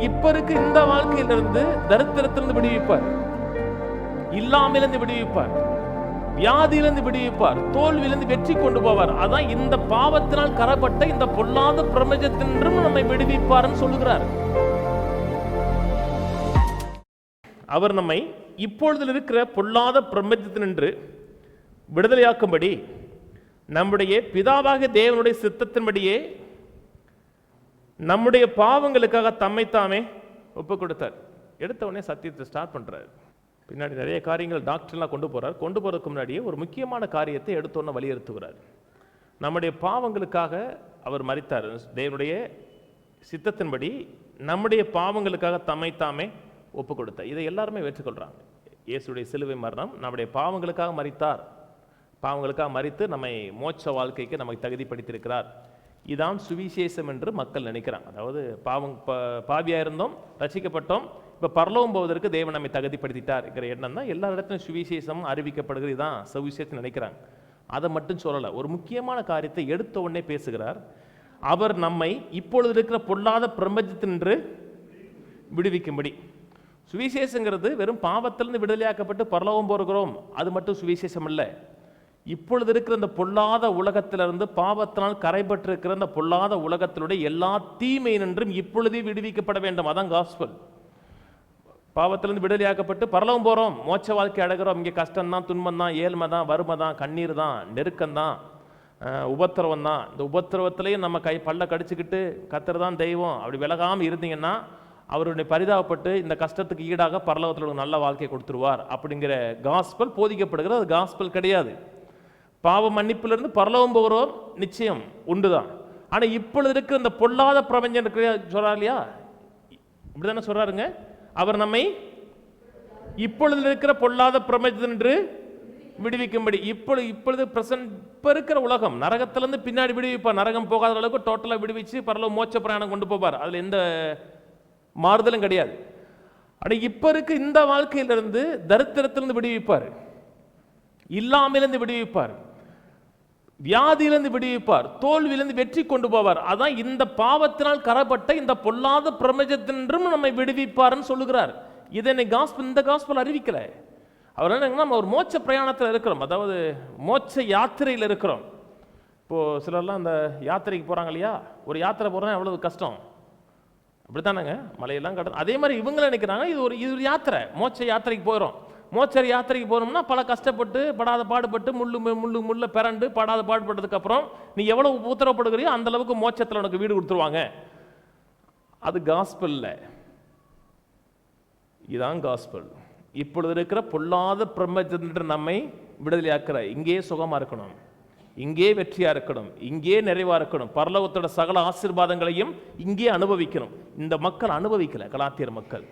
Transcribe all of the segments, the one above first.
இப்ப இருக்கு இந்த வாழ்க்கையிலிருந்து தரித்திரத்திலிருந்து விடுவிப்பார், இல்லாமலிருந்து விடுவிப்பார், வியாதியிலிருந்து விடுவிப்பார், தோல்வியிலிருந்து வெற்றி கொண்டு போவார். அதான் இந்த பாவத்தினால் கரப்பட்ட இந்த பொல்லாத பிரபஞ்சத்தின்றும் நம்மை விடுவிப்பார்னு சொல்லுகிறார். அவர் நம்மை இப்பொழுது இருக்கிற பொல்லாத பிரபஞ்சத்தினின்று விடுதலையாக்கும்படி நம்முடைய பிதாவாக தேவனுடைய சித்தத்தின்படியே நம்முடைய பாவங்களுக்காக தம்மைத்தாமே ஒப்பு கொடுத்தார். எடுத்த உடனே சத்தியத்தை ஸ்டார்ட் பண்றாரு. பின்னாடி நிறைய காரியங்கள் டாக்டர்லாம் கொண்டு போறதுக்கு முன்னாடியே ஒரு முக்கியமான காரியத்தை எடுத்தோன்னு வலியுறுத்துகிறார். நம்முடைய பாவங்களுக்காக அவர் மரித்தார். தேவனுடைய சித்தத்தின்படி நம்முடைய பாவங்களுக்காக தம்மைத்தாமே ஒப்பு கொடுத்தார். இதை எல்லாருமே ஏற்றுக்கொள்றாங்க. இயேசுடைய சிலுவை மரணம் நம்முடைய பாவங்களுக்காக மரித்தார், பாவங்களுக்காக மரித்து நம்மை மோட்ச வாழ்க்கைக்கு நமக்கு தகுதிப்படுத்தியிருக்கிறார். இதான் சுவிசேஷம் என்று மக்கள் நினைக்கிறாங்க. அதாவது பாவியா இருந்தோம், ரசிக்கப்பட்டோம், இப்போ பரலோகம் போவதற்கு தேவன் நம்மை தகுதிப்படுத்திட்டார் என்கிற எண்ணம் தான் எல்லா இடத்துலையும் சுவிசேஷம் அறிவிக்கப்படுகிறது. தான் சுவிசேஷம் நினைக்கிறாங்க. அதை மட்டும் சொல்லலை, ஒரு முக்கியமான காரியத்தை எடுத்த உடனே பேசுகிறார். அவர் நம்மை இப்பொழுது இருக்கிற பொல்லாத பிரபஞ்சத்தினின்று விடுவிக்கும்படி. சுவிசேஷங்கிறது வெறும் பாவத்திலிருந்து விடுதலையாக்கப்பட்டு பரலோகம் போகிறோம், அது மட்டும் சுவிசேஷம் இல்லை. இப்பொழுது இருக்கிற இந்த பொல்லாத உலகத்திலிருந்து, பாவத்தினால் கரைபற்றிருக்கிற இந்த பொல்லாத உலகத்தினுடைய எல்லா தீமை நின்றும் இப்பொழுதே விடுவிக்கப்பட வேண்டும். அதான் காஸ்பல். பாவத்திலிருந்து விடுதலையாக்கப்பட்டு பரலோகம் போகிறோம், மோட்ச வாழ்க்கை அடைகிறோம். இங்கே கஷ்டம்தான், துன்பம் தான், ஏழ்மை தான், வறுமை தான், கண்ணீர் தான், நெருக்கம்தான், உபத்திரவம் தான். இந்த உபத்திரவத்திலையும் நம்ம பல்ல கடிச்சுக்கிட்டு கர்த்தர் தான் தெய்வம் அப்படி விலகாமல் இருந்தீங்கன்னா அவருடைய பரிதாபப்பட்டு இந்த கஷ்டத்துக்கு ஈடாக பரலோகத்தில் ஒரு நல்ல வாழ்க்கையை கொடுத்துருவார் அப்படிங்கிற காஸ்பல் போதிக்கப்படுகிறது. அது காஸ்பல் கிடையாது. பாவ மன்னிப்பிலிருந்து பரலோகம் போகிறோம் நிச்சயம் உண்டுதான். ஆனால் இப்பொழுது இருக்கிற இந்த பொல்லாத பிரபஞ்சம் சொல்றாரு இல்லையா, இப்படிதானே சொல்றாருங்க. அவர் நம்மை இப்பொழுது இருக்கிற பொல்லாத பிரபஞ்சம் என்று விடுவிக்கும்படி. இப்பொழுது இப்ப இருக்கிற உலகம் நரகத்திலிருந்து பின்னாடி விடுவிப்பார். நரகம் போகாத அளவுக்கு டோட்டலா விடுவிச்சு பரலோக மோட்ச பிரயாணம் கொண்டு போவார். அதுல எந்த மாறுதலும் கிடையாது. ஆனா இப்ப இருக்க இந்த வாழ்க்கையிலிருந்து தரித்திரத்திலிருந்து விடுவிப்பார், இல்லாமலிருந்து விடுவிப்பார், வியாதியிலிருந்து விடுவிப்பார், தோல்வியிலிருந்து வெற்றி கொண்டு போவார். அதான் இந்த பாவத்தினால் கரப்பட்ட இந்த பொல்லாத பிரபஞ்சத்தின்றும் நம்மை விடுவிப்பார்னு சொல்லுகிறார். இதை இந்த காஸ்பல் அறிவிக்கல. அவர் என்னங்கன்னா, நம்ம ஒரு மோட்ச பிரயாணத்தில் இருக்கிறோம், அதாவது மோட்ச யாத்திரையில் இருக்கிறோம். இப்போ சிலர்லாம் அந்த யாத்திரைக்கு போறாங்க இல்லையா, ஒரு யாத்திரை போறோம் எவ்வளவு கஷ்டம், அப்படித்தானங்க, மலையெல்லாம் கடந்து. அதே மாதிரி இவங்க நினைக்கிறாங்க இது ஒரு யாத்திரை, மோட்ச யாத்திரைக்கு போயிடும். மோட்ச யாத்திரைக்கு போறோம்னா பல கஷ்டப்பட்டு படாத பாடுபட்டு முள்ள பிறண்டு படாத பாடுபட்டதுக்கு அப்புறம் நீ எவ்வளவு உத்தரவுப்படுகிறியோ அந்த அளவுக்கு மோட்சத்தில் உனக்கு வீடு கொடுத்துருவாங்க. அது காஸ்பல் இல்லை, இதுதான் காஸ்பல். இப்பொழுது இருக்கிற பொல்லாத பிரபஞ்சத்திலிருந்து நம்மை விடுதலையாக்குற, இங்கே சுகமா இருக்கணும், இங்கே வெற்றியா இருக்கணும், இங்கே நிறைவா இருக்கணும், பரலோகத்தோட சகல ஆசீர்வாதங்களையும் இங்கே அனுபவிக்கணும். இந்த மக்கள் அனுபவிக்கல. கலாத்தியர் மக்கள்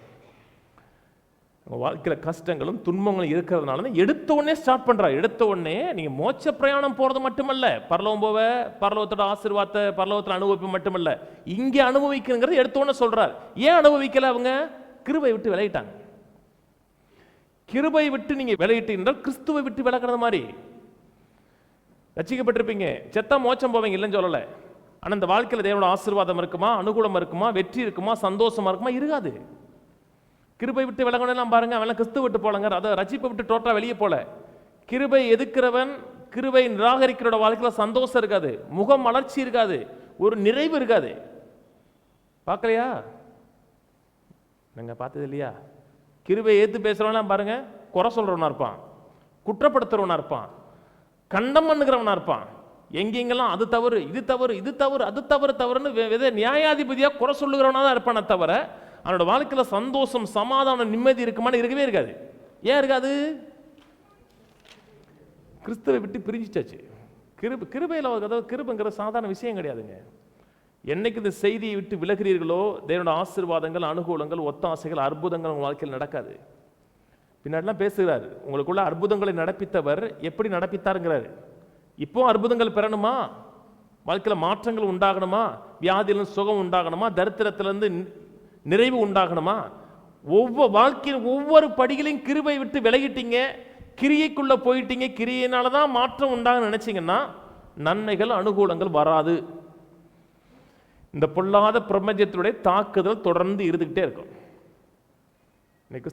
வாழ்க்கையில கஷ்டங்களும் துன்பங்களும் இருக்கிறதுனால எடுத்த உடனே ஸ்டார்ட் பண்றாரு. எடுத்த உடனே நீங்க மோட்ச பிரயாணம் போறது மட்டுமல்ல, பரலோகம் போவ, பரலோகத்தோட ஆசீர்வாதத்தை பரலோகத்தில் அனுபவிப்பு மட்டுமல்ல, இங்கே அனுபவிக்கணுங்கிறது எடுத்த உடனே சொல்றாரு. ஏன் அனுபவிக்கல? அவங்க கிருபை விட்டு விலகிட்டாங்க. கிருபை விட்டு நீங்க விலகிட்டீங்கன்னா கிறிஸ்துவை விட்டு விலகிறது மாதிரி. ரட்சிக்கப்பட்டிருப்பீங்க, செத்தா மோட்சம் போவீங்க இல்லைன்னு சொல்லலை. ஆனால் இந்த வாழ்க்கையில் தேவனோட ஆசீர்வாதம் இருக்குமா, அனுகூலம் இருக்குமா, வெற்றி இருக்குமா, சந்தோஷமா இருக்குமா? இருக்காது. கிருபை விட்டு விலகணும் பாருங்க, அவன் கிறிஸ்துவ விட்டு போலங்க, அதை ரட்சிப்பை விட்டு டோட்டலா வெளியே போல. கிருபை எதுக்கிறவன், கிருபை நிராகரிக்கிறோட வாழ்க்கையில் சந்தோஷம் இருக்காது, முகம் மலர்ச்சி இருக்காது, ஒரு நிறைவு இருக்காது. பார்க்கலையா? நீங்க பார்த்தது இல்லையா? கிருபை ஏத்து பேசுறவனா பாருங்க, குறை சொல்றவனா இருப்பான், குற்றப்படுத்துறவனா இருப்பான், கண்டம் பண்ணுகிறவனா இருப்பான். எங்கெங்கெல்லாம் அது தவறு, இது தவறு, இது தவறு, அது தவறு தவறுன்னு நியாயாதிபதியா குறை சொல்லுகிறவனா தான் இருப்பானே தவிர அவனோட வாழ்க்கையில சந்தோஷம், சமாதானம், நிம்மதி இருக்குமான்னு இருக்கவே இருக்காது. ஏன் இருக்காது? கிறிஸ்துவை விட்டு பிரிஞ்சிச்சாச்சு. கிருபையில், அதாவது கிருபைங்கிற சாதாரண விஷயம் கிடையாதுங்க. என்னைக்கு இந்த செய்தியை விட்டு விலகிறீர்களோ தேவனோட ஆசீர்வாதங்கள், அனுகூலங்கள், ஒத்தாசைகள், அற்புதங்கள் உங்கள் வாழ்க்கையில் நடக்காது. பின்னாடிலாம் பேசுகிறார், உங்களுக்குள்ள அற்புதங்களை நடப்பித்தவர் எப்படி நடப்பித்தாருங்கிறாரு. இப்போ அற்புதங்கள் பெறணுமா, வாழ்க்கையில் மாற்றங்கள் உண்டாகணுமா, வியாதியிலிருந்து சுகம் உண்டாகணுமா, தரித்திரத்திலிருந்து நிறைவு உண்டாகணுமா, ஒவ்வொரு வாழ்க்கையில் ஒவ்வொரு படிகளையும் கிருபை விட்டு விலகிட்டீங்க, கிரியைக்குள்ள போயிட்டீங்க, கிரியையினாலதான் மாற்றம் உண்டாக நினைச்சீங்கன்னா நன்மைகள், அனுகூலங்கள் வராது. இந்த பொல்லாத பிரபஞ்சத்தினுடைய தாக்குதல் தொடர்ந்து இருந்துகிட்டே இருக்கும். இன்னைக்கு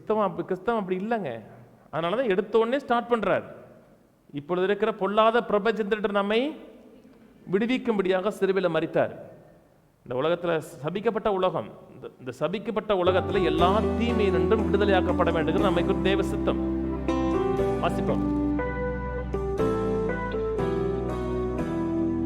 கிறிஸ்தவம் அப்படி இல்லைங்க. அதனால தான் எடுத்த உடனே ஸ்டார்ட் பண்றார். இப்பொழுது இருக்கிற பொல்லாத பிரபஞ்சத்திலிருந்து நம்மை விடுவிக்கும்படியாக சிலுவையில் மரித்தார். இந்த உலகத்தில் சபிக்கப்பட்ட உலகம், இந்த சபிக்கப்பட்ட உலகத்தில் எல்லா தீமையினின்றும் விடுதலையாக்கப்பட வேண்டும். நம்மை தேவ சித்தம். வாசிப்போம்.